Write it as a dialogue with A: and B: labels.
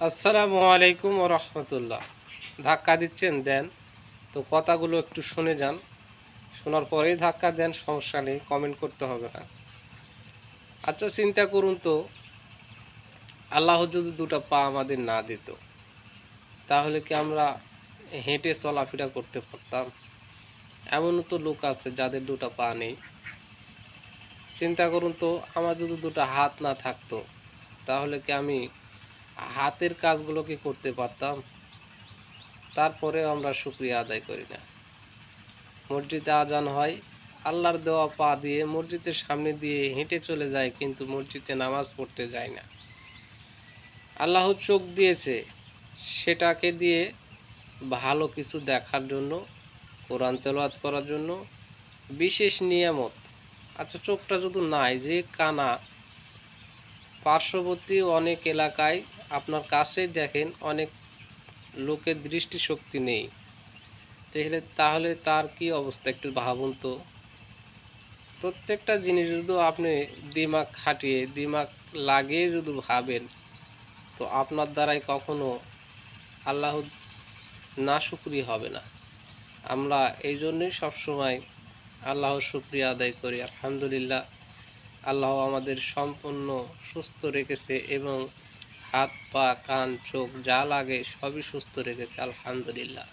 A: আসসালামু আলাইকুম ও রহমতুল্লাহ। ধাক্কা দিচ্ছেন দেন, তো কথাগুলো একটু শুনে যান। শোনার পরেই ধাক্কা দেন, সমস্যা নেই, কমেন্ট করতে হবে না। আচ্ছা, চিন্তা করুন তো, আল্লাহ যদি দুটো পা আমাদের না দিত, তাহলে কি আমরা হেঁটে চলাফেরা করতে পারতাম? এমনও তো লোক আছে যাদের দুটো পা নেই। চিন্তা করুন তো, আমার যদি দুটো হাত না থাকতো, তাহলে কি আমি হাতের কাজগুলো কি করতে পারতাম? তারপরেও আমরা শুকরিয়া আদায় করি না। মসজিদে আজান হয়, আল্লাহর দেওয়া পা দিয়ে মসজিদের সামনে দিয়ে হেঁটে চলে যায়, কিন্তু মসজিদে নামাজ পড়তে যায় না। আল্লাহ চোখ দিয়েছে, সেটাকে দিয়ে ভালো কিছু দেখার জন্য, কোরআন তেলাওয়াত করার জন্য, বিশেষ নিয়ামত। আচ্ছা, চোখটা যদি নাই, যে কানা, পার্শ্ববর্তী অনেক এলাকায় আপনার কাছেই দেখেন অনেক লোকের দৃষ্টিশক্তি নেই, তাহলে তার কি অবস্থা একটু ভাবুন তো। প্রত্যেকটা জিনিস যদি আপনি দিমাগ খাটিয়ে, দিমাগ লাগিয়ে যদি ভাবেন, তো আপনার দ্বারাই কখনো আল্লাহ না শুকরিয়া হবে না। আমরা এই জন্যই সবসময় আল্লাহর শুকরিয়া আদায় করি। আলহামদুলিল্লাহ, আল্লাহ আমাদের সম্পূর্ণ সুস্থ রেখেছে এবং হাত পা কান চোখ যা লাগে সবই সুস্থ রেখেছে, আলহামদুলিল্লাহ।